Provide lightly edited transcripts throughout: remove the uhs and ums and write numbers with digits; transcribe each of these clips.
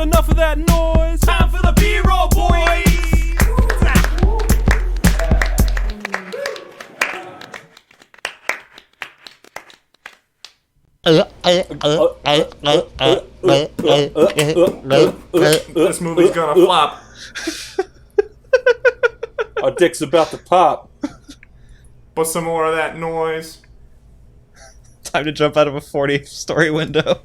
enough of that noise. Time for the B-roll, boys. This movie's gonna flop. Our dick's about to pop. Put some more of that noise. Time to jump out of a 40-story window.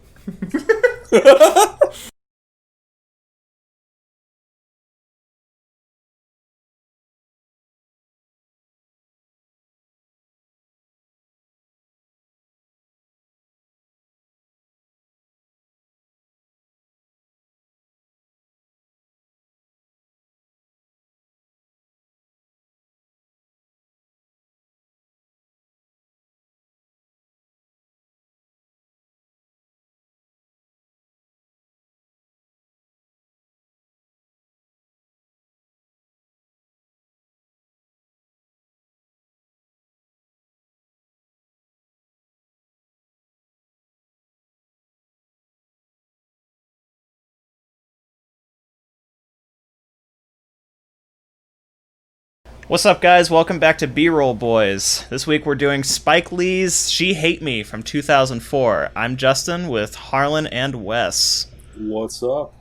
What's up, guys? Welcome back to B-Roll Boys. This week we're doing Spike Lee's She Hate Me from 2004. I'm Justin with Harlan and Wes. What's up?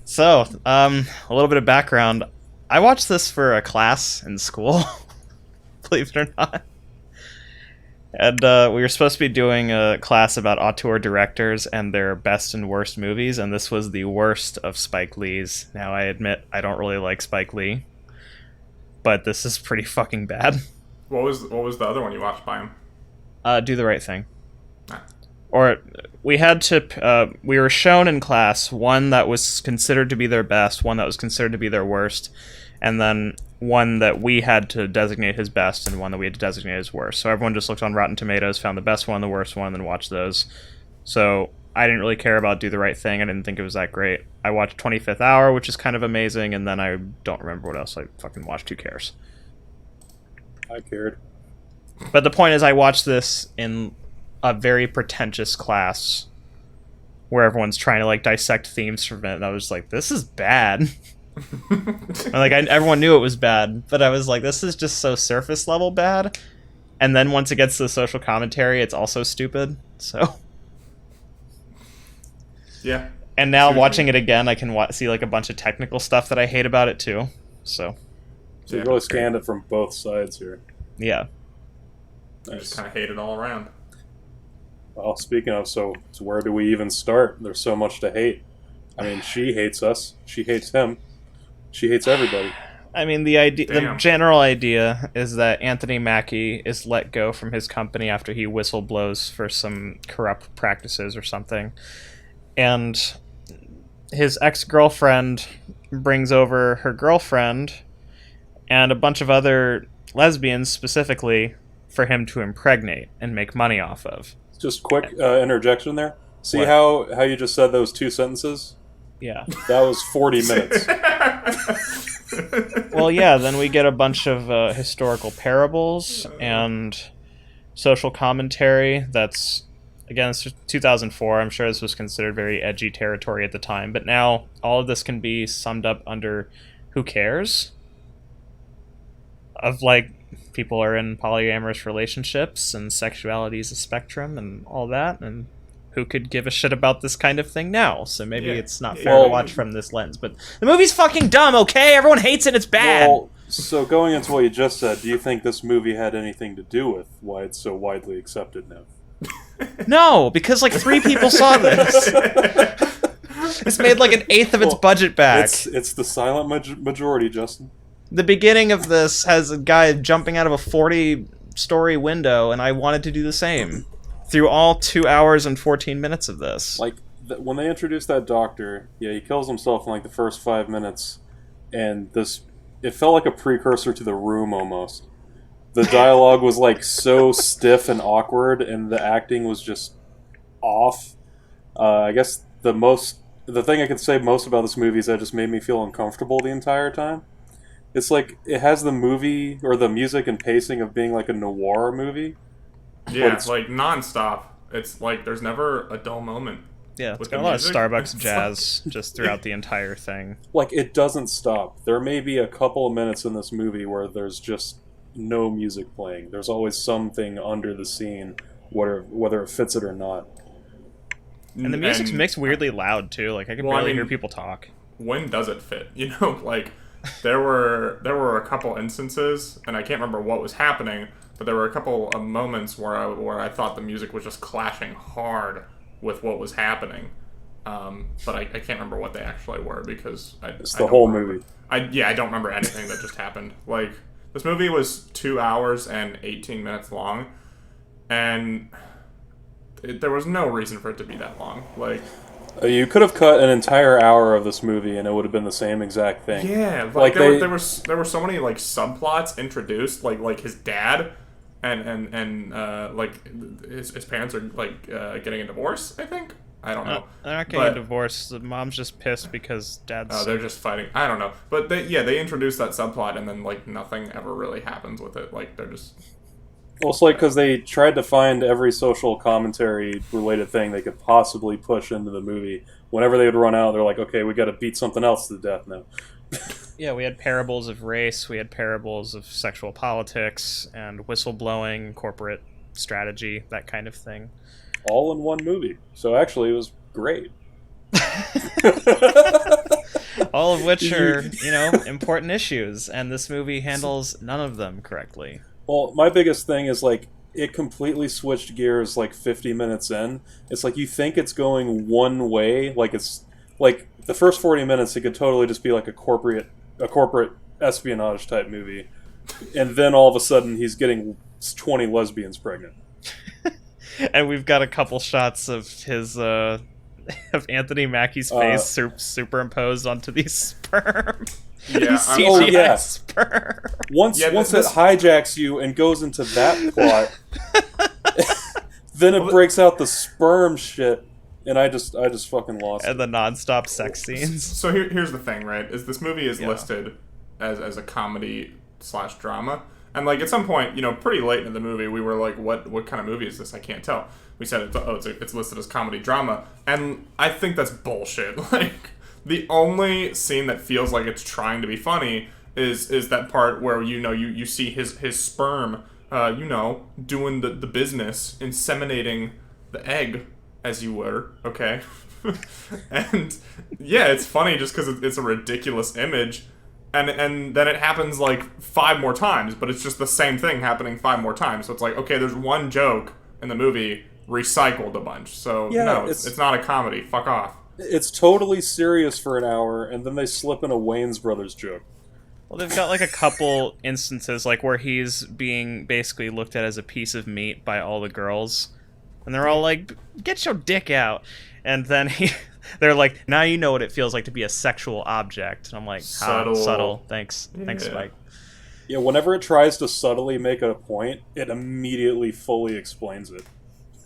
So, a little bit of background. I watched this for a class in school, believe it or not. And we were supposed to be doing a class about auteur directors and their best and worst movies, and this was the worst of Spike Lee's. Now, I admit I don't really like Spike Lee, but this is pretty fucking bad. What was the other one you watched by him? Do the Right Thing. Ah. Or we had to, we were shown in class one that was considered to be their best, one that was considered to be their worst, and then one that we had to designate his best and one that we had to designate as worst. So everyone just looked on Rotten Tomatoes, found the best one, the worst one, and then watched those. So I didn't really care about Do the Right Thing. I didn't think it was that great. I watched 25th Hour, which is kind of amazing, and then I don't remember what else I fucking watched. Who cares? I cared. But the point is, I watched this in a very pretentious class where everyone's trying to like dissect themes from it, and I was like, this is bad. And, like, everyone knew it was bad, but I was like, this is just so surface level bad. And then once it gets to the social commentary, it's also stupid. So Yeah. and now watching it again, I can see like a bunch of technical stuff that I hate about it too. So you really scanned it from both sides here. yeah. I just kind of hate it all around. Well, speaking of, so where do we even start? There's so much to hate. I mean, she hates us. She hates him. She hates everybody. I mean, the Damn. general idea is that Anthony Mackie is let go from his company after he whistleblows for some corrupt practices or something. And his ex-girlfriend brings over her girlfriend and a bunch of other lesbians specifically for him to impregnate and make money off of. Just quick interjection there. See What? how you just said those two sentences? Yeah. That was 40 minutes. Well, yeah, then we get a bunch of historical parables and social commentary that's, again, it's 2004. I'm sure this was considered very edgy territory at the time, but now all of this can be summed up under who cares? Of, like, people are in polyamorous relationships and sexuality is a spectrum and all that, and who could give a shit about this kind of thing now? So maybe it's not fair to watch from this lens. But the movie's fucking dumb, okay? Everyone hates it, it's bad! Well, so going into what you just said, do you think this movie had anything to do with why it's so widely accepted now? No, because like 3 people saw this. It's made like an eighth of its budget back. It's the silent majority, Justin. The beginning of this has a guy jumping out of a 40-story window, and I wanted to do the same. Through all 2 hours and 14 minutes of this. Like, when they introduced that doctor, yeah, he kills himself in like the first 5 minutes, and it felt like a precursor to The Room almost. The dialogue was like so stiff and awkward, and the acting was just off. I guess the thing I could say most about this movie is that it just made me feel uncomfortable the entire time. It's like, it has the movie, or the music and pacing of being like a noir movie. Yeah, it's like nonstop. It's like there's never a dull moment. Yeah, it's with got the a lot of music. Starbucks jazz just throughout the entire thing. Like, it doesn't stop. There may be a couple of minutes in this movie where there's just no music playing. There's always something under the scene, whether it fits it or not. And the music's mixed weirdly loud too. Like I can barely hear people talk. When does it fit? You know, like there were a couple instances, and I can't remember what was happening, but there were a couple of moments where I thought the music was just clashing hard with what was happening. But I can't remember what they actually were because It's the whole movie. I don't remember anything that just happened. Like, this movie was 2 hours and 18 minutes long, and there was no reason for it to be that long. Like, You could have cut an entire hour of this movie and it would have been the same exact thing. yeah, Like there were so many like subplots introduced, like his dad and like his parents are like getting a divorce. I think. I don't know. They're not getting a divorce. The mom's just pissed because dad's. Oh, they're just fighting. I don't know. But they introduced that subplot and then like nothing ever really happens with it. Like they're just. Well, it's like because they tried to find every social commentary related thing they could possibly push into the movie. Whenever they would run out, they're like, okay, we got to beat something else to death now. Yeah, we had parables of race, we had parables of sexual politics, and whistleblowing, corporate strategy, that kind of thing. All in one movie. So actually, it was great. All of which are, important issues, and this movie handles none of them correctly. Well, my biggest thing is, like, it completely switched gears, like, 50 minutes in. It's like, you think it's going one way, like, it's, like, the first 40 minutes, it could totally just be, like, a corporate espionage-type movie. And then, all of a sudden, he's getting 20 lesbians pregnant. And we've got a couple shots of his, of Anthony Mackie's face superimposed onto these sperm. Yeah. Yeah. Sperm. Once it hijacks you and goes into that plot, then it breaks out the sperm shit, and I just fucking lost it. And the non-stop sex scenes. So here's the thing, right? Is this movie is listed as a comedy / drama, and like at some point, pretty late in the movie, we were like, what kind of movie is this? I can't tell. We said it's listed as comedy drama, and I think that's bullshit. Like, the only scene that feels like it's trying to be funny is that part where you see his sperm doing the business, inseminating the egg, as you were, okay? And yeah, it's funny just because it's a ridiculous image, and then it happens like 5 more times, but it's just the same thing happening 5 more times. So it's like, okay, there's one joke in the movie recycled a bunch. So no, it's not a comedy. Fuck off. It's totally serious for an hour, and then they slip in a Wayne's Brothers joke. Well, they've got like a couple instances like where he's being basically looked at as a piece of meat by all the girls, and they're all like, "Get your dick out!" And then they're like, "Now you know what it feels like to be a sexual object." And I'm like, subtle. Thanks, Spike. Yeah, whenever it tries to subtly make a point, it immediately fully explains it.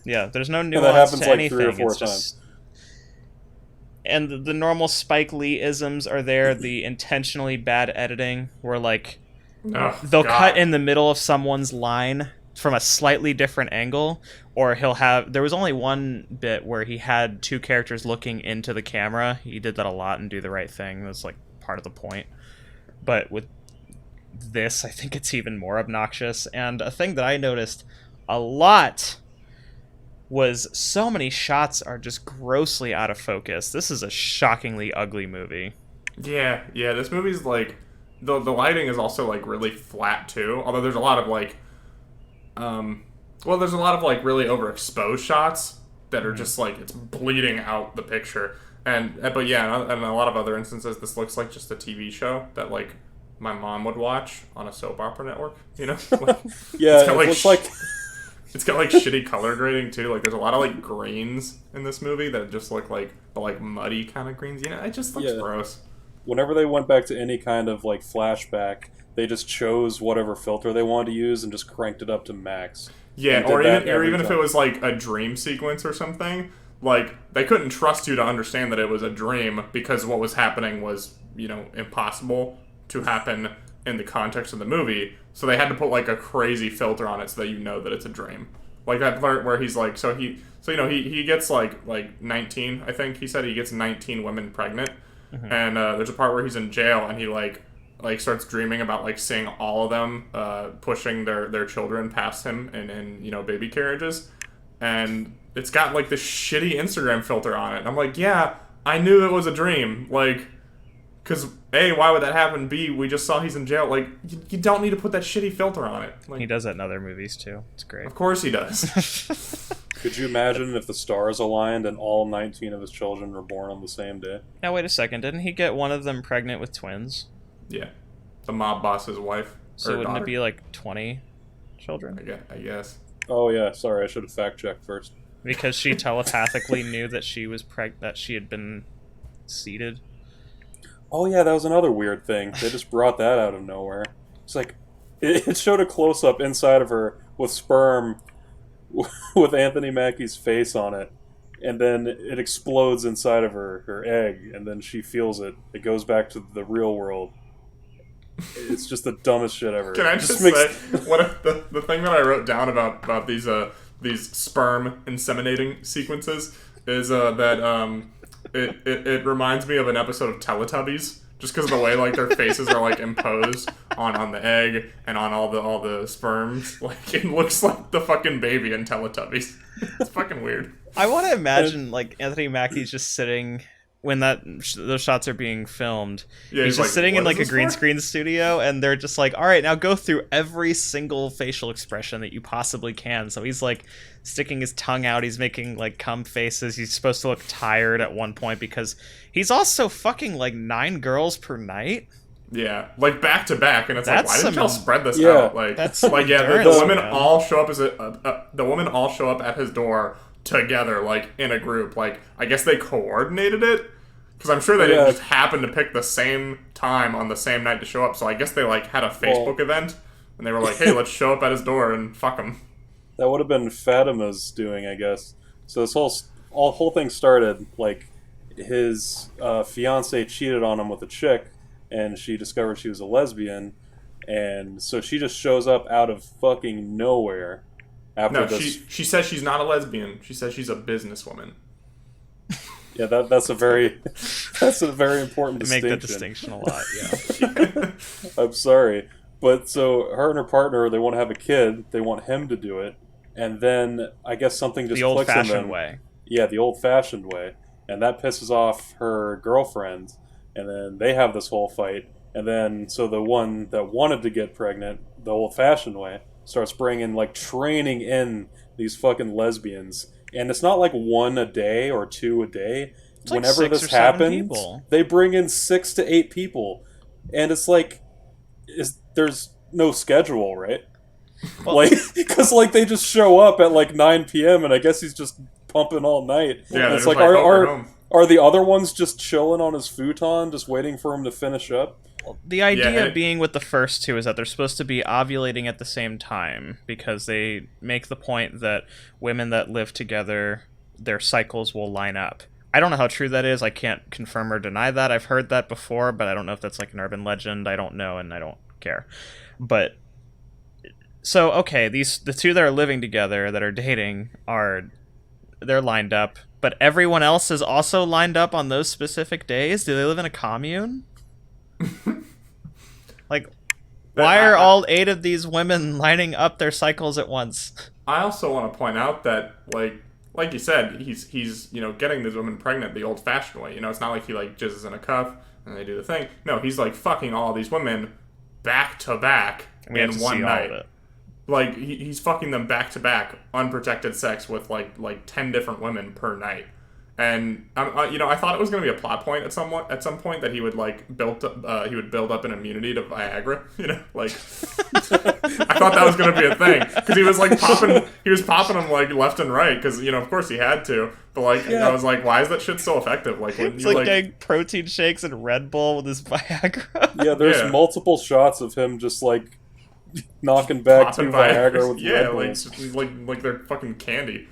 Yeah, there's no nuance and that happens to like anything. 3 or 4 it's times. just... And the normal Spike Lee isms are there. The intentionally bad editing, where like they'll cut in the middle of someone's line from a slightly different angle, or he'll have. There was only one bit where he had 2 characters looking into the camera. He did that a lot and Do the Right Thing. That's like part of the point. But with this, I think it's even more obnoxious. And a thing that I noticed a lot was so many shots are just grossly out of focus. This is a shockingly ugly movie. Yeah, this movie's like the lighting is also like really flat too. Although there's a lot of like there's a lot of like really overexposed shots that are just like it's bleeding out the picture. But yeah, and a lot of other instances this looks like just a TV show that like my mom would watch on a soap opera network, Like, yeah, it looks like it's got like shitty color grading too. Like there's a lot of like grains in this movie that just look like the like muddy kind of greens. It just looks gross. Whenever they went back to any kind of like flashback, they just chose whatever filter they wanted to use and just cranked it up to max. Yeah, or even if it was like a dream sequence or something, like they couldn't trust you to understand that it was a dream because what was happening was, impossible to happen in the context of the movie. So they had to put like a crazy filter on it so that you know that it's a dream. Like that part where he's like, he gets like 19. I think he said he gets 19 women pregnant, and there's a part where he's in jail and he like starts dreaming about like seeing all of them pushing their children past him in baby carriages, and it's got like this shitty Instagram filter on it. And I'm like, yeah, I knew it was a dream, like. Because, A, why would that happen? B, we just saw he's in jail. Like, you don't need to put that shitty filter on it. Like, he does that in other movies, too. It's great. Of course he does. Could you imagine if the stars aligned and all 19 of his children were born on the same day? Now, wait a second. Didn't he get one of them pregnant with twins? Yeah. The mob boss's wife. So wouldn't daughter. it be like 20 children? I guess. Oh, yeah. Sorry, I should have fact-checked first. Because she telepathically knew that she was that she had been seeded. Oh yeah, that was another weird thing. They just brought that out of nowhere. It's like, it showed a close-up inside of her with sperm with Anthony Mackie's face on it, and then it explodes inside of her egg, and then she feels it. It goes back to the real world. It's just the dumbest shit ever. Can I just say, the thing that I wrote down about these sperm inseminating sequences is that it reminds me of an episode of Teletubbies, just because of the way like their faces are like imposed on the egg and on all the sperms. Like it looks like the fucking baby in Teletubbies. It's fucking weird. I want to imagine like Anthony Mackie's just sitting when those shots are being filmed. Yeah, he's just like, sitting in like a green for? screen studio, and they're just like, all right, now go through every single facial expression that you possibly can. So he's like sticking his tongue out, he's making like cum faces, he's supposed to look tired at one point because he's also fucking like 9 girls per night. Yeah, like back to back, and it's That's like, why didn't y'all spread this yeah, out? Like, that's like yeah, the endurance, women man. all show up the women all show up at his door together, like in a group. Like, I guess they coordinated it. Because I'm sure they didn't just happen to pick the same time on the same night to show up. So I guess they like had a Facebook event, and they were like, "Hey, let's show up at his door and fuck him." That would have been Fatima's doing, I guess. So this whole thing started like his fiance cheated on him with a chick, and she discovered she was a lesbian, and so she just shows up out of fucking nowhere. After this, she says she's not a lesbian. She says she's a businesswoman. Yeah, that's a very important distinction. Make that distinction a lot, yeah. I'm sorry. But so her and her partner, they want to have a kid. They want him to do it. And then I guess something just The clicks in them. old-fashioned way. Yeah, the old-fashioned way. And that pisses off her girlfriend. And then they have this whole fight. And then so the one that wanted to get pregnant, the old-fashioned way, starts bringing, like, training in these fucking lesbians. And it's not like 1 a day or 2 a day. It's like Whenever 6 this or 7 happens, people. they bring in 6 to 8 people. And it's like, there's no schedule, right? Well, Like, because like they just show up at like 9 p.m. and I guess he's just pumping all night. Yeah, and it's they're like, just like, "Oh, we're home." are the other ones just chilling on his futon, just waiting for him to finish up? the idea Yeah, and being with the first two is that they're supposed to be ovulating at the same time because they make the point that women that live together, their cycles will line up. I don't know how true that is. I can't confirm or deny that. I've heard that before, but I don't know if that's like an urban legend. I don't know, and I don't care. But so okay, the two that are living together that are dating they're lined up, but everyone else is also lined up on those specific days. Do they live in a commune? Like, why are all 8 of these women lining up their cycles at once? I also want to point out that, like you said, he's getting these women pregnant the old-fashioned way. It's not like he like jizzes in a cup and they do the thing. No, he's like fucking all these women back to back in one night. Like he's fucking them back to back, unprotected sex with like 10 different women per night. And I thought it was going to be a plot point at some point that he would build up an immunity to Viagra. I thought that was going to be a thing because he was popping them like left and right because of course he had to. But I was like, why is that shit so effective? Like when it's you like getting protein shakes and Red Bull with his Viagra. Yeah, there's multiple shots of him just like knocking back 2 Viagra with Red Bulls. like they're fucking candy,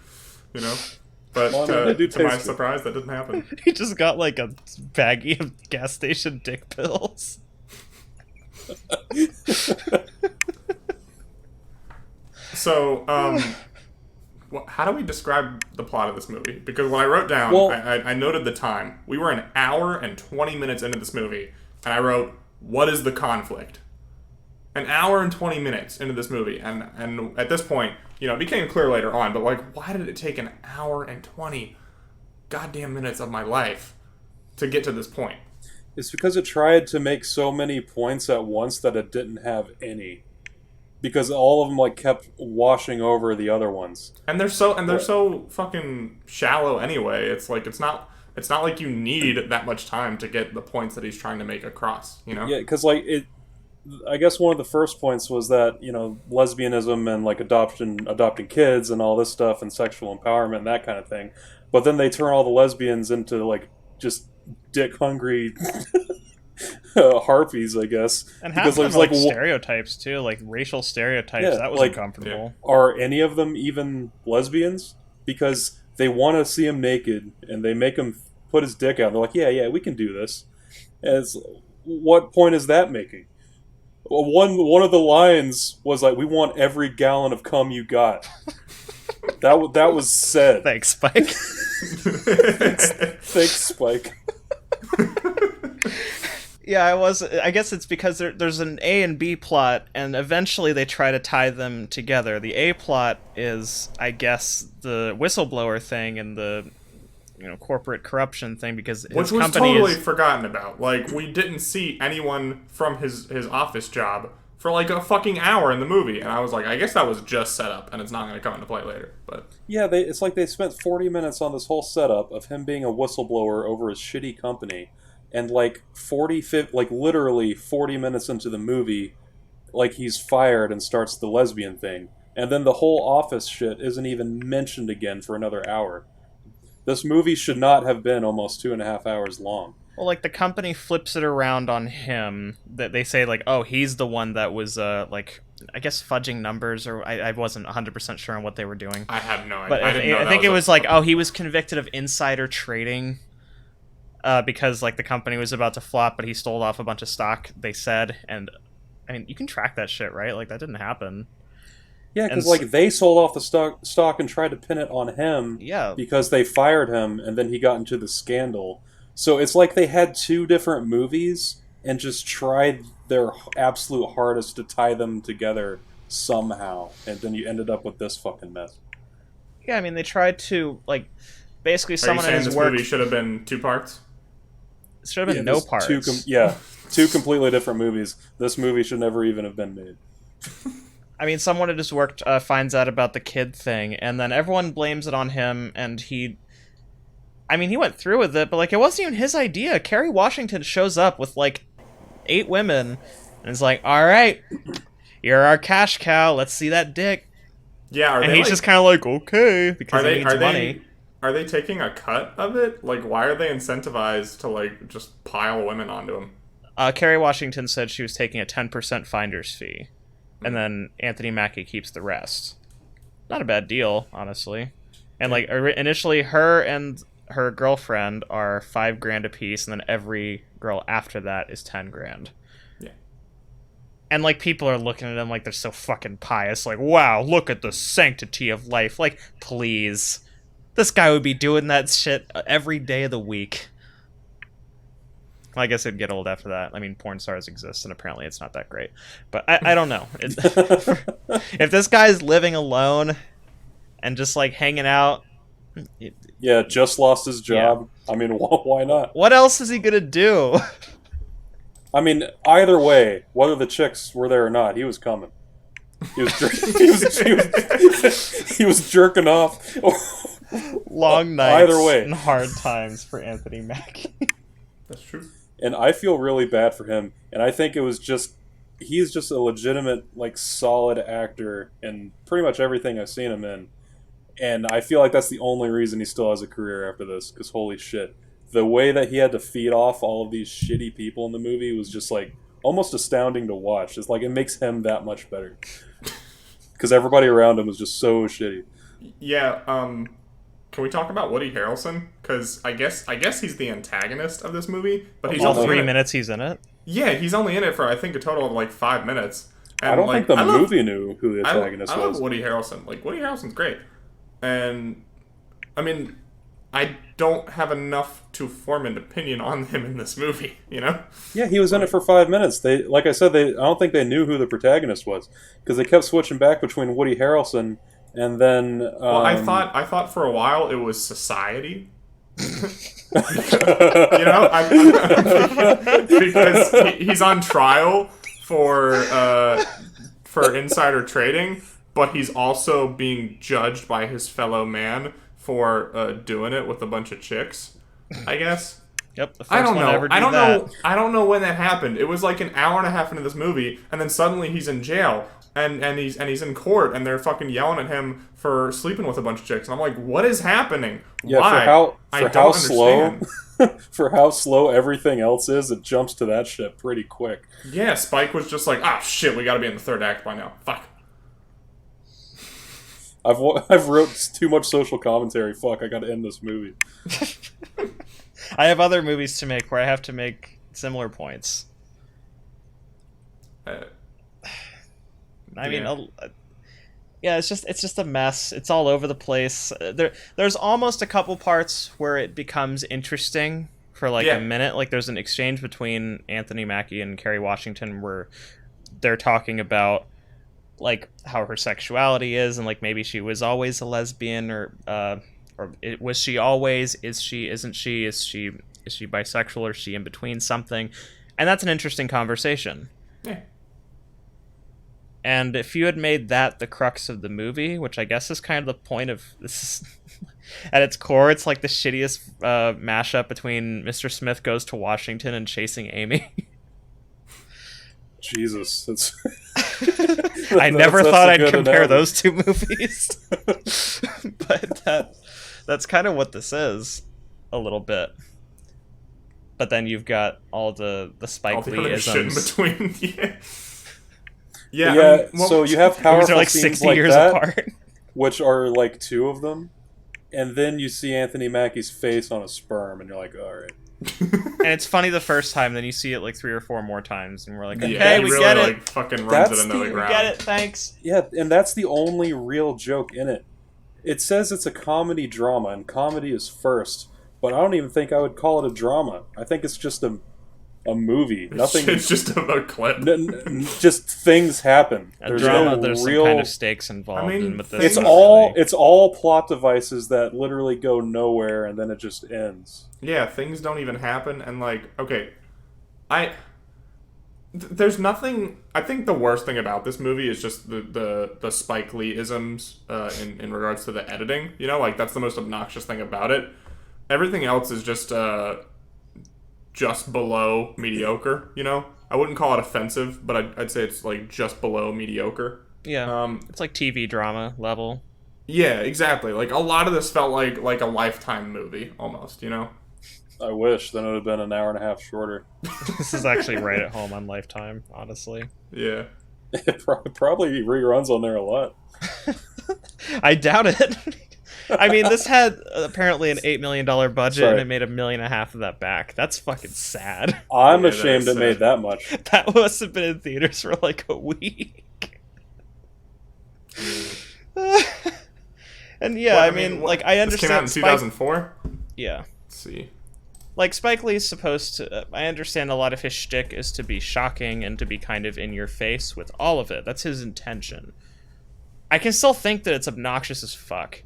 But to my surprise, that didn't happen. He just got like a baggie of gas station dick pills. So, how do we describe the plot of this movie? Because when I wrote down, I noted the time. We were an hour and 20 minutes into this movie, and I wrote, what is the conflict? An hour and 20 minutes into this movie, and at this point, it became clear later on, but like, why did it take an hour and 20 goddamn minutes of my life to get to this point? It's because it tried to make so many points at once that it didn't have any. Because all of them like kept washing over the other ones. And they're so fucking shallow anyway. It's like it's not like you need that much time to get the points that he's trying to make across, Yeah, because like I guess one of the first points was that, lesbianism and like adopting kids and all this stuff and sexual empowerment and that kind of thing. But then they turn all the lesbians into like just dick hungry harpies, I guess. And half of them are like stereotypes too, like racial stereotypes. Yeah, that was uncomfortable. Yeah. Are any of them even lesbians? Because they want to see him naked and they make him put his dick out. They're like, yeah, we can do this. What point is that making? One of the lines was like, "We want every gallon of cum you got." That was said. Thanks, Spike. Thanks, Spike. Yeah, I guess it's because there's an A and B plot, and eventually they try to tie them together. The A plot is, I guess, the whistleblower thing and the corporate corruption thing, because his which was company totally forgotten about. Like, we didn't see anyone from his office job for like a fucking hour in the movie, and I was like, I guess that was just set up, and it's not going to come into play later. But yeah, it's like they spent 40 minutes on this whole setup of him being a whistleblower over his shitty company, and like literally 40 minutes into the movie, like he's fired and starts the lesbian thing, and then the whole office shit isn't even mentioned again for another hour. This movie should not have been almost 2.5 hours long. Well, like, the company flips it around on him. That they say, like, oh, he's the one that was, like, I guess fudging numbers, or I wasn't 100% sure on what they were doing. I have no idea. But I think it was like, oh, he was convicted of insider trading because, like, the company was about to flop, but he stole off a bunch of stock, they said. And, I mean, you can track that shit, right? Like, that didn't happen. Yeah, because like they sold off the stock and tried to pin it on him. Yeah. Because they fired him, and then he got into the scandal. So it's like they had two different movies and just tried their absolute hardest to tie them together somehow, and then you ended up with this fucking mess. Yeah, I mean, they tried to like basically someone in his this work. Movie should have been 2 parts. It should have been no parts. Two completely different movies. This movie should never even have been made. I mean, someone at his work finds out about the kid thing, and then everyone blames it on him, and he went through with it, but, like, it wasn't even his idea. Kerry Washington shows up with, like, 8 women, and is like, all right, you're our cash cow, let's see that dick. Yeah, and he's just kind of like, okay, because he needs money. Are they taking a cut of it? Like, why are they incentivized to, like, just pile women onto him? Kerry Washington said she was taking a 10% finder's fee. And then Anthony Mackie keeps the rest. Not a bad deal, honestly. And like initially, her and her girlfriend are $5,000 apiece, and then every girl after that is $10,000. Yeah. And like people are looking at him like they're so fucking pious. Like, wow, look at the sanctity of life. Like, please, this guy would be doing that shit every day of the week. Well, I guess it'd get old after that. I mean, porn stars exist, and apparently it's not that great. But I don't know. If this guy's living alone and just, like, hanging out... Yeah, just lost his job. Yeah. I mean, why not? What else is he gonna do? I mean, either way, whether the chicks were there or not, he was coming. He was he was jerking off. Long nights either way. and hard times for Anthony Mackie. That's true. And I feel really bad for him. And I think it was just... He's just a legitimate, like, solid actor in pretty much everything I've seen him in. And I feel like that's the only reason he still has a career after this. Because holy shit. The way that he had to feed off all of these shitty people in the movie was just, like, almost astounding to watch. It's like, it makes him that much better. Because everybody around him was just so shitty. Yeah, can we talk about Woody Harrelson? Because I guess he's the antagonist of this movie, but he's all only 3 minutes he's in it. Yeah, he's only in it for I think a total of like 5 minutes. And I don't think the movie knew who the antagonist was. I love Woody Harrelson. Like, Woody Harrelson's great. and I mean, I don't have enough to form an opinion on him in this movie, you know? Yeah, he was in it for 5 minutes. They, like I said, I don't think they knew who the protagonist was because they kept switching back between Woody Harrelson and then. Well, I thought for a while it was Society. You know, because he's on trial for insider trading, but he's also being judged by his fellow man for doing it with a bunch of chicks, I guess. Yep. The first I don't one know. ever did I don't that. know. I don't know when that happened. It was like an hour and a half into this movie, and then suddenly he's in jail, and he's in court, and they're fucking yelling at him for sleeping with a bunch of chicks, and I'm like, what is happening? Yeah, Why? for how slow, for how slow everything else is, it jumps to that shit pretty quick. Yeah, Spike was just like, shit, we got to be in the third act by now. Fuck. I've wrote too much social commentary. Fuck, I got to end this movie. I have other movies to make where I have to make similar points. I mean, yeah, it's just a mess. It's all over the place. There's almost a couple parts where it becomes interesting for like a minute. Like there's an exchange between Anthony Mackie and Kerry Washington where they're talking about like how her sexuality is and like maybe she was always a lesbian or was she always, isn't she, is she bisexual or is she in between something, and that's an interesting conversation. Yeah. And if you had made that the crux of the movie, which I guess is kind of the point of this, at its core, it's like the shittiest mashup between Mr. Smith Goes to Washington and Chasing Amy. Jesus, that's. I never thought I'd compare those two movies, but that's kind of what this is, a little bit. But then you've got all the Spike Lee isms in between. Yeah. Yeah. I mean, well, so you have powerful are like scenes 60 like years that, apart, which are like two of them, and then you see Anthony Mackie's face on a sperm, and you're like, all right. and it's funny the first time, then you see it like 3 or 4 more times, and we're like, okay, yeah, we really, get it. like, fucking runs it into the ground. We get it, thanks. Yeah, and that's the only real joke in it. It says it's a comedy drama, and comedy is first, but I don't even think I would call it a drama. I think it's just a movie. Nothing. It's just a clip. Just things happen. A drama. There's real, some kind of stakes involved. I mean, in, but this it's not all really. it's all plot devices that literally go nowhere, and then it just ends. Yeah, things don't even happen, and like, okay, there's nothing. I think the worst thing about this movie is just the Spike Lee isms in regards to the editing. You know, like that's the most obnoxious thing about it. Everything else is just below mediocre. You know, I wouldn't call it offensive, but I'd say it's like just below mediocre. Yeah, it's like TV drama level. Yeah, exactly. Like a lot of this felt like a Lifetime movie almost. You know. I wish. Then it would have been an hour and a half shorter. This is actually right at home on Lifetime, honestly. Yeah. It probably reruns on there a lot. I doubt it. I mean, this had apparently an $8 million budget, and it made $1.5 million of that back. That's fucking sad. I'm ashamed it made that much. That must have been in theaters for like a week. And yeah, Well, I mean, like I understand. This came out in 2004. Yeah. Let's see. Like Spike Lee's supposed to. I understand a lot of his shtick is to be shocking and to be kind of in your face with all of it. That's his intention. I can still think that it's obnoxious as fuck.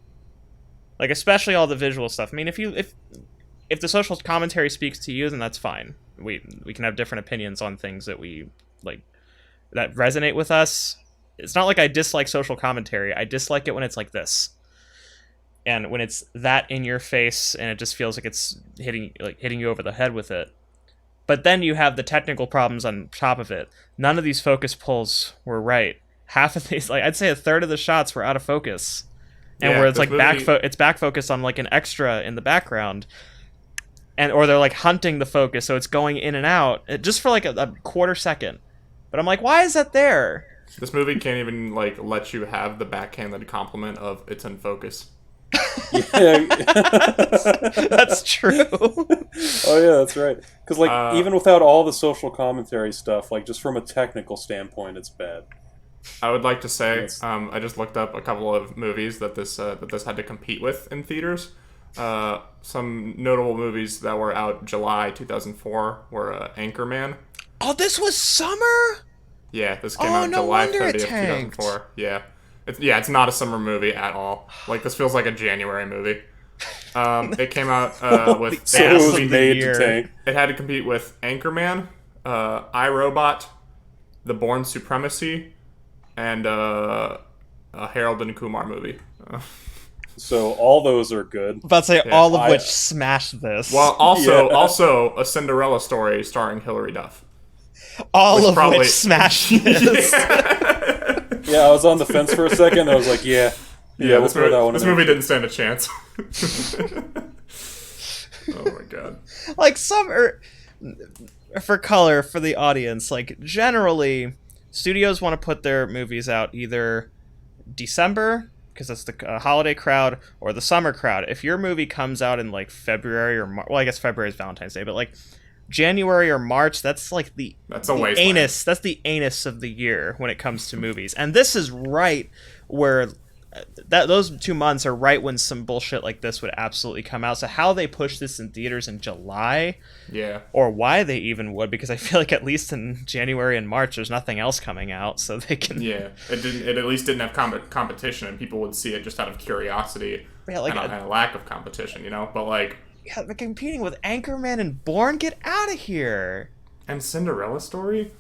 Like especially all the visual stuff. I mean, if the social commentary speaks to you, then that's fine. We can have different opinions on things that we like that resonate with us. It's not like I dislike social commentary. I dislike it when it's like this. And when it's that in your face and it just feels like it's hitting you over the head with it. But then you have the technical problems on top of it. None of these focus pulls were right. Half of these, like I'd say a third of the shots were out of focus. And where it's like it's back focused on like an extra in the background. And or they're like hunting the focus so it's going in and out just for like a quarter second. But I'm like, why is that there? This movie can't even like let you have the backhanded compliment of it's in focus. Yeah. That's true. Oh yeah, that's right. Because like even without all the social commentary stuff, like just from a technical standpoint, it's bad. I would like to say, Yes. I just looked up a couple of movies that this had to compete with in theaters. Some notable movies that were out July 2004 were Anchorman. Oh, this was summer? Yeah, this came Oh, out no July wonder it 30th, tanked. 2004. Yeah. It's not a summer movie at all. Like, this feels like a January movie. It came out with... So it was of the made year. to tank. It had to compete with Anchorman, iRobot, The Bourne Supremacy, and a Harold and Kumar movie. So all those are good. About to say, Yeah, all of I- which smashed this. Well, also Yeah. also a Cinderella Story starring Hilary Duff. all which of probably- which smashed this. Yeah, I was on the fence for a second. I was like, yeah, we'll this throw movie, that one. this in there. movie didn't stand a chance. Oh my god. Like, for color, for the audience, like, generally, studios want to put their movies out either December, because that's the holiday crowd, or the summer crowd. If your movie comes out in, like, February or March, well, I guess February is Valentine's Day, but, like, January or March, that's, like, That's a the wasteland. anus. That's the anus of the year when it comes to movies. And this is right where... those 2 months are right when some bullshit like this would absolutely come out. So how they push this in theaters in July, Yeah. or why they even would, because I feel like at least in January and March there's nothing else coming out, so they can Yeah. It at least didn't have competition, and people would see it just out of curiosity Yeah, like and a lack of competition, you know? But like, yeah, they're competing with Anchorman and Bourne. Get out of here. and Cinderella Story?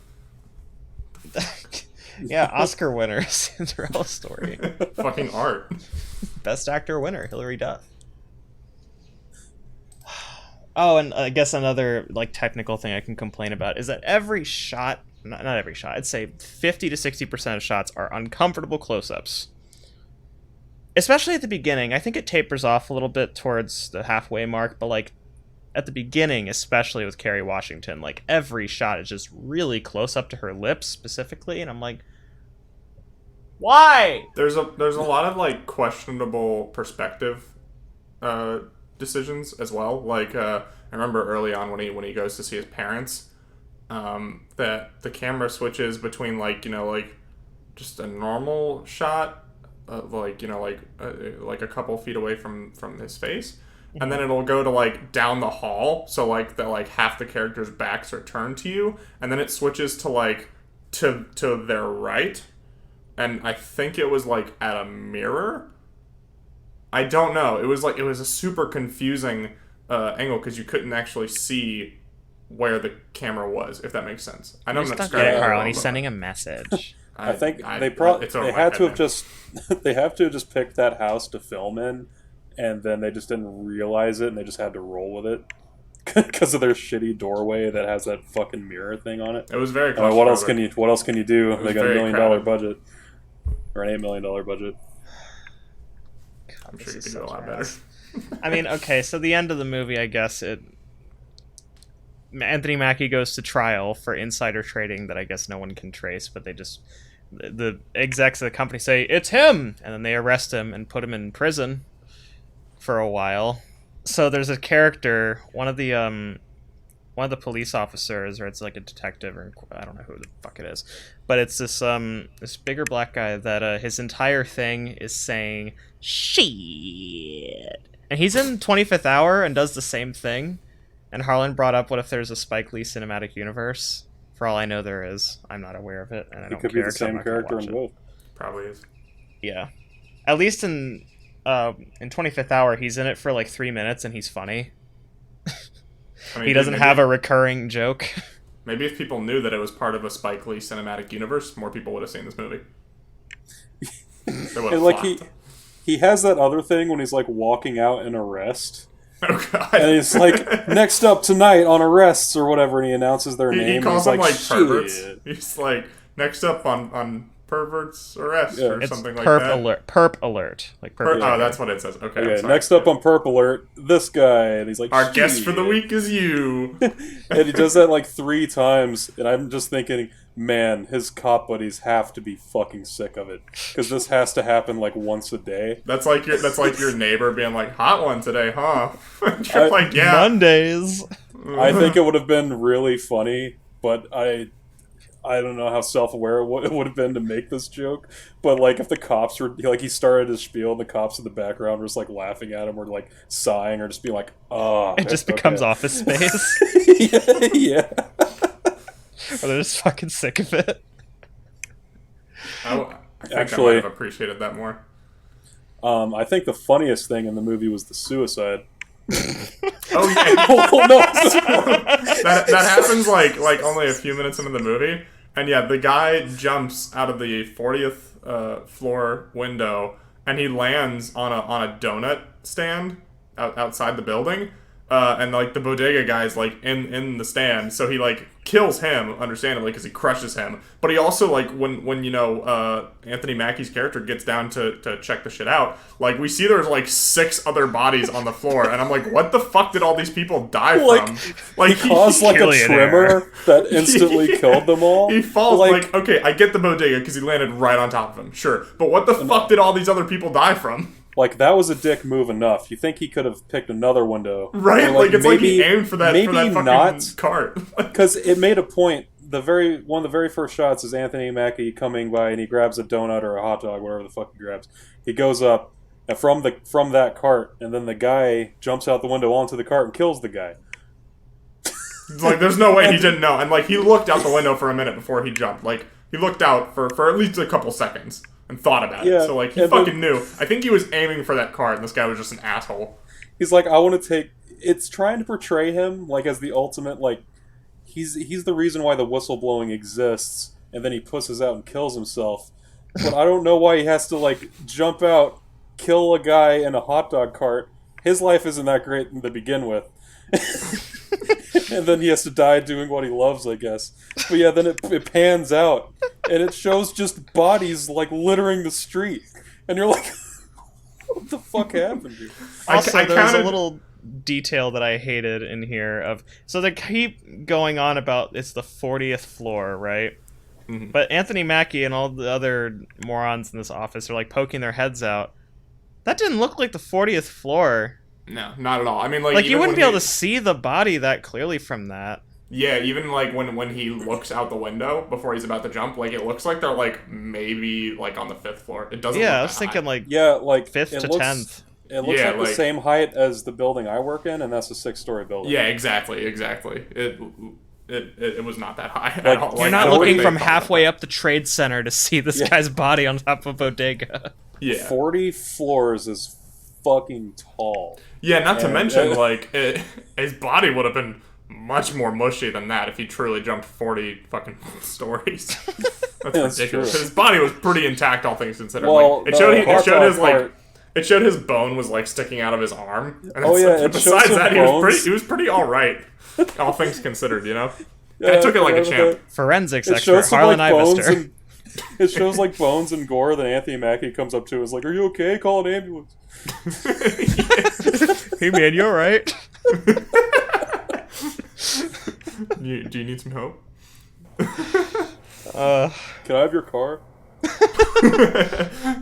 Yeah, Oscar winner, Cinderella Story. Fucking art. Best actor winner, Hilary Duff. Oh, and I guess another like technical thing I can complain about is that every shot, not every shot, I'd say 50 to 60% of shots are uncomfortable close-ups. Especially at the beginning. I think it tapers off a little bit towards the halfway mark, but like at the beginning, especially with Kerry Washington, like every shot is just really close up to her lips specifically, and I'm like, why? There's a lot of like questionable perspective decisions as well. Like I remember early on when he goes to see his parents, that the camera switches between like just a normal shot, like a couple feet away from his face, and then it'll go to like down the hall, so like that like half the characters' backs are turned to you, and then it switches to like to their right. And I think it was like at a mirror. I don't know. It was a super confusing angle because you couldn't actually see where the camera was, if that makes sense. I know I'm not describing it Carl, wrong, and he's but sending a message. I think it's over they my had head to have now. just they have to have just picked that house to film in, and then they just didn't realize it, and they just had to roll with it because of their shitty doorway that has that fucking mirror thing on it. It was very. What else can you do? It was They got a $1 very million crowded. budget or an $8 million budget. I'm sure you This could is do a lot so better. trash. I mean, okay, so the end of the movie, I guess Anthony Mackie goes to trial for insider trading that I guess no one can trace, but they just the execs of the company say it's him, and then they arrest him and put him in prison for a while. So there's a character, one of the police officers, or it's like a detective, or I don't know who the fuck it is, but it's this bigger black guy that his entire thing is saying shit, and he's in 25th Hour and does the same thing. And Harlan brought up, what if there's a Spike Lee cinematic universe? For all I know, there is. I'm not aware of it, and I It don't could care. be the 'cause I'm same not gonna character watch in it. both. Probably is. Yeah, at least in 25th Hour, he's in it for like 3 minutes, and he's funny. I mean, He doesn't have a recurring joke. Maybe if people knew that it was part of a Spike Lee cinematic universe, more people would have seen this movie. They would have And like flocked. he has that other thing when he's like walking out in Arrest. Oh god. And he's like, next up tonight on Arrests or whatever, and he announces their name. He calls and them he's like perverts. "Shit." He's like, next up on perverts arrest Yeah. or It's something like perp that. alert. Perp alert. Like perp. Oh, that's what it says. Okay. I'm Okay, sorry. next up on Perp Alert, this guy. And he's like, Our guest for the "Shit." week is you. And he does that like 3 times, and I'm just thinking, man, his cop buddies have to be fucking sick of it. Because this has to happen like once a day. That's like your neighbor being like, hot one today, huh? You're like, yeah. Mondays. I think it would have been really funny, but I I don't know how self-aware it would have been to make this joke, but like if the cops were like he started his spiel and the cops in the background were just like laughing at him or like sighing or just being like, "Oh," It just becomes Office Space. yeah. Or they're just fucking sick of it. I think Actually, I might have appreciated that more. I think the funniest thing in the movie was the suicide. Oh yeah, Oh no! that happens like only a few minutes into the movie, and yeah, the guy jumps out of the 40th floor window, and he lands on a donut stand outside the building, and like the bodega guy's like in the stand, so he like kills him, understandably, because he crushes him. But he also like when you know Anthony Mackie's character gets down to check the shit out, like we see there's like 6 other bodies on the floor, and I'm like, what the fuck did all these people die from? Like he caused like a tremor that instantly killed them all. He falls like okay, I get the bodega because he landed right on top of him, sure, but what the fuck did all these other people die from? Like, that was a dick move enough. You think he could have picked another window. Right? Like it's maybe, like he aimed for that fucking not, cart. Because it made a point. One of the very first shots is Anthony Mackie coming by and he grabs a donut or a hot dog, whatever the fuck he grabs. He goes up from that cart, and then the guy jumps out the window onto the cart and kills the guy. Like, there's no way he didn't know. And, like, he looked out the window for a minute before he jumped. Like, he looked out for at least a couple seconds and thought about it. So, like, he fucking knew. I think he was aiming for that cart, and this guy was just an asshole. He's like, I want to take... It's trying to portray him, like, as the ultimate, like... He's the reason why the whistleblowing exists, and then he pusses out and kills himself. But I don't know why he has to, like, jump out, kill a guy in a hot dog cart. His life isn't that great to begin with. And then he has to die doing what he loves, I guess. But yeah, then it pans out, and it shows just bodies, like, littering the street. And you're like, what the fuck happened here? Also, there's a little detail that I hated in here so they keep going on about it's the 40th floor, right? Mm-hmm. But Anthony Mackie and all the other morons in this office are, like, poking their heads out. That didn't look like the 40th floor. No, not at all. I mean, like you wouldn't be able to see the body that clearly from that. Yeah, even like when he looks out the window before he's about to jump, like it looks like they're like maybe like on the 5th floor. It doesn't. Yeah, look I was thinking high. like 5th to 10th. It looks like the same height as the building I work in, and that's a 6-story building. Yeah, exactly. It was not that high. Like, at all. You're not looking from halfway up the Trade Center to see this guy's body on top of a bodega. Yeah, 40 floors is fucking tall. Yeah, not to mention, like, his body would have been much more mushy than that if he truly jumped 40 fucking stories. That's ridiculous. His body was pretty intact, all things considered. Well, like, it showed his bone was like sticking out of his arm. And besides that, he was pretty all right, all things considered. You know, yeah, I took it like a champ. Forensics expert Harlan Ivester. It shows like bones and gore that Anthony Mackie comes up to. Is like, "Are you okay? Call an ambulance." Hey man, you alright? Do you need some help? Can I have your car?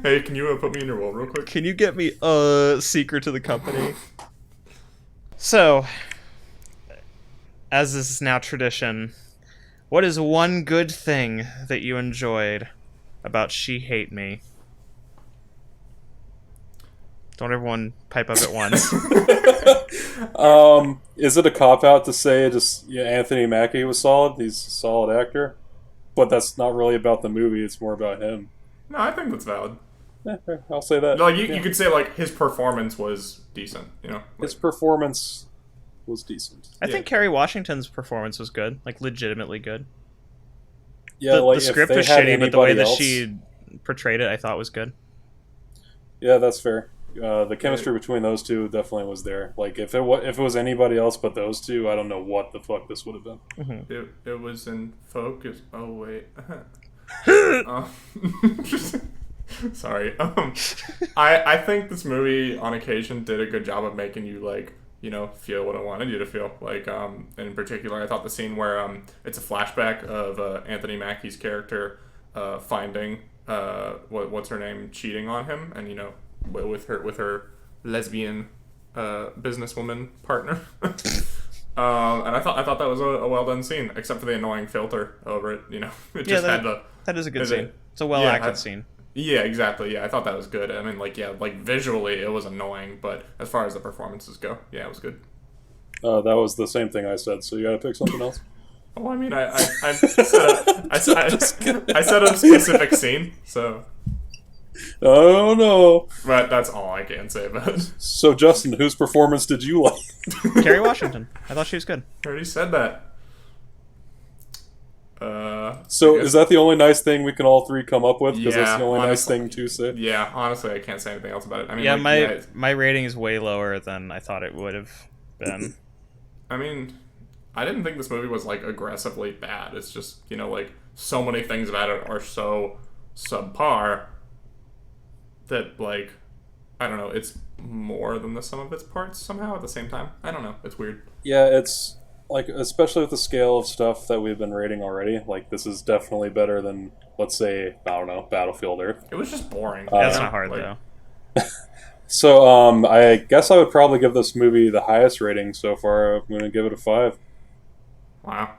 Hey, can you put me in your role real quick? Can you get me secret to the company? So, as this is now tradition, what is one good thing that you enjoyed about She Hate Me? Don't everyone pipe up at once. Is it a cop-out to say Anthony Mackie was solid? He's a solid actor. But that's not really about the movie, it's more about him. No, I think that's valid. Yeah, I'll say that. Like, you could say, like, his performance was decent, you know? Like, his performance was decent. I think Kerry Washington's performance was good. Like, legitimately good. Yeah, the script was shitty, but the way that she portrayed it, I thought was good. Yeah, that's fair. The chemistry between those two definitely was there. Like, if it was anybody else but those two, I don't know what the fuck this would have been. Mm-hmm. It was in focus. Oh wait. Sorry. I think this movie on occasion did a good job of making you, like, you know, feel what I wanted you to feel. Like, in particular, I thought the scene where it's a flashback of Anthony Mackie's character finding what's her name cheating on him, and, you know, with her lesbian businesswoman partner. And I thought that was a well done scene, except for the annoying filter over it. You know, it just had the. That is a good scene. It's a well acted scene. Yeah, exactly. Yeah, I thought that was good. I mean, like, visually it was annoying, but as far as the performances go, yeah, it was good. That was the same thing I said. So you got to pick something else. Well, I mean, I said a specific scene, so. Oh no! But that's all I can say about it. So Justin, whose performance did you like? Kerry Washington. I thought she was good. I already said that. So is that the only nice thing we can all three come up with? Because Yeah, that's the only nice honestly. thing to say. Yeah, honestly, I can't say anything else about it. I mean, Yeah, like, my rating is way lower than I thought it would have been. I mean, I didn't think this movie was, like, aggressively bad. It's just, you know, like, so many things about it are so subpar that, like, I don't know, it's more than the sum of its parts somehow at the same time. I don't know. It's weird. Yeah, it's like, especially with the scale of stuff that we've been rating already, like, this is definitely better than, let's say, I don't know, Battlefield Earth. It was just boring. That's not hard, though. So, I guess I would probably give this movie the highest rating so far. I'm going to give it a 5. Wow.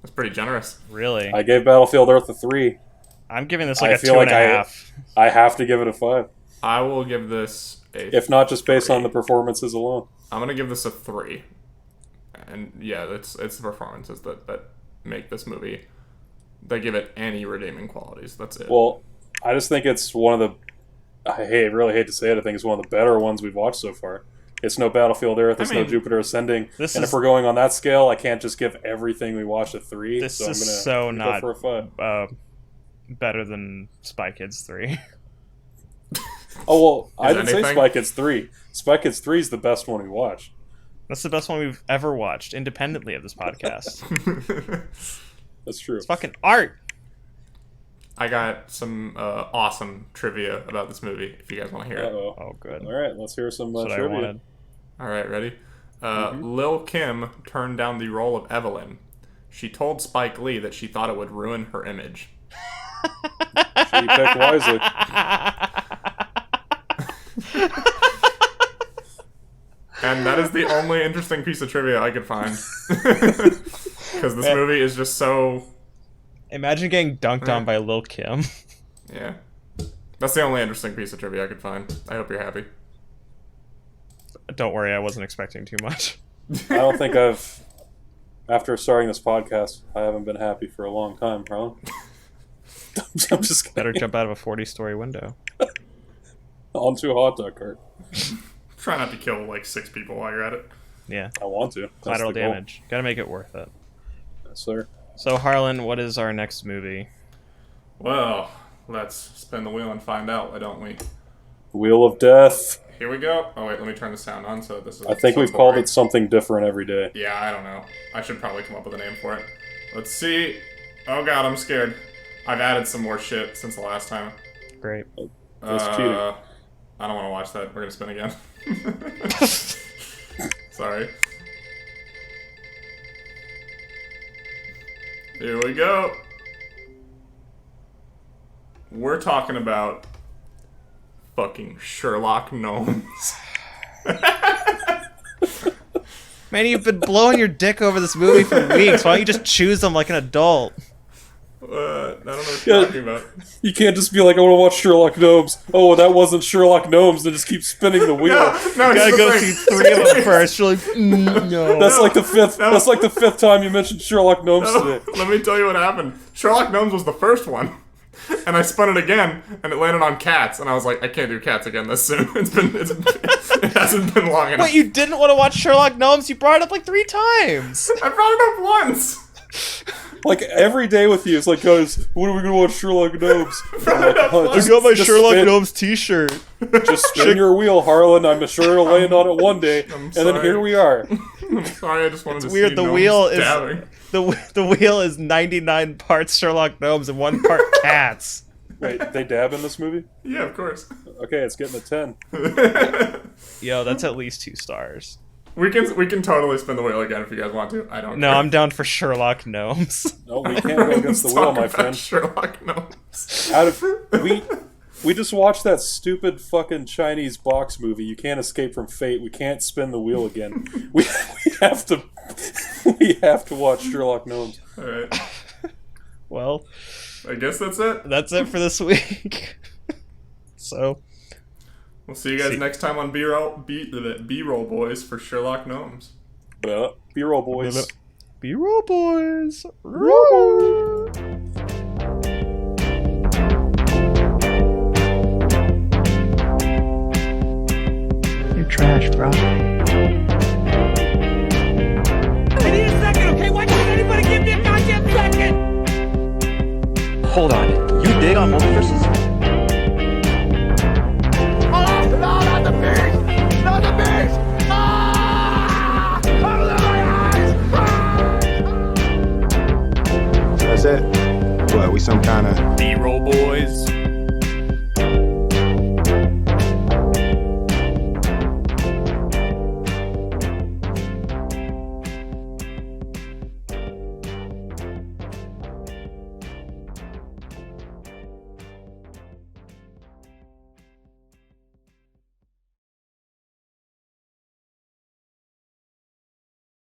That's pretty generous. Really? I gave Battlefield Earth a 3. I'm giving this I like a feel 2.5. I have to give it a 5. I will give this a... If not just based 3. on the performances alone. I'm going to give this a 3. And, yeah, it's the performances that make this movie... They give it any redeeming qualities. That's it. Well, I just think it's one of the... I really hate to say it, I think it's one of the better ones we've watched so far. It's no Battlefield Earth, it's no Jupiter Ascending. And if we're going on that scale, I can't just give everything we watched a 3. This so I'm is gonna not go for a 5. better than Spy Kids 3. Oh, well, I didn't say anything? Spy Kids 3. Spy Kids 3 is the best one we watched. That's the best one we've ever watched, independently of this podcast. That's true. It's fucking art! I got some awesome trivia about this movie, if you guys want to hear it. Uh-oh. Oh, good. All right, let's hear some That's what I trivia. wanted. All right, ready? Lil Kim turned down the role of Evelyn. She told Spike Lee that she thought it would ruin her image. She picked wisely. And that is the only interesting piece of trivia I could find. Because this movie is just so... Imagine getting dunked on by Lil Kim. Yeah. That's the only interesting piece of trivia I could find. I hope you're happy. Don't worry, I wasn't expecting too much. I don't think I've... After starting this podcast, I haven't been happy for a long time, Harlan. I'm just kidding. Better jump out of a 40-story window. Onto a hot dog cart. Try not to kill, like, 6 people while you're at it. Yeah. I want to. That's Collateral the goal. damage. Gotta make it worth it. Yes, sir. So, Harlan, what is our next movie? Well, let's spin the wheel and find out, why don't we? Wheel of Death. Here we go. Oh, wait, let me turn the sound on so this is... I think so we've called boring. it something different every day. Yeah, I don't know. I should probably come up with a name for it. Let's see. Oh god, I'm scared. I've added some more shit since the last time. Great. That's cheating. I don't want to watch that. We're gonna spin again. Sorry. Here we go. We're talking about fucking Sherlock Gnomes. Man, you've been blowing your dick over this movie for weeks. Why don't you just choose them like an adult? I don't know what you're talking about. You can't just be like, I want to watch Sherlock Gnomes. Oh, that wasn't Sherlock Gnomes, and just keep spinning the wheel. No, Gotta go see 3 of them first. You're like, no. That's like the fifth. That's like the 5th time you mentioned Sherlock Gnomes today. Let me tell you what happened. Sherlock Gnomes was the first one. And I spun it again, and it landed on cats, and I was like, I can't do cats again this soon. It hasn't been long enough. Wait, you didn't want to watch Sherlock Gnomes? You brought it up like 3 times. I brought it up once. Like every day with you, it's like, guys, when are we gonna watch Sherlock Gnomes? Brought it up once. I got my just Sherlock spin- Gnomes t-shirt. Just spin your wheel, Harlan. I'm sure it'll land on it one day, and then sorry. here we are. I'm sorry, I just wanted to Weird, see the gnomes wheel is dabbing. the wheel is 99 parts Sherlock Gnomes and 1 part cats. Wait, they dab in this movie? Yeah, of course. Okay, it's getting a 10. Yo, that's at least 2 stars. We can totally spin the wheel again if you guys want to. I don't No, care. I'm down for Sherlock Gnomes. No, we can't go against the wheel, Talk my about friend. Sherlock Gnomes. Out of we We just watched that stupid fucking Chinese box movie. You can't escape from fate. We can't spin the wheel again. we have to watch Sherlock Gnomes. All right. Well, I guess that's it. That's it for this week. So, we'll see you guys next time on B-roll boys for Sherlock Gnomes. B-roll boys. B-roll boys. You're trash, bro. I need a second, okay? Why can't anybody give me a goddamn second? Hold on. You dig on multiverses?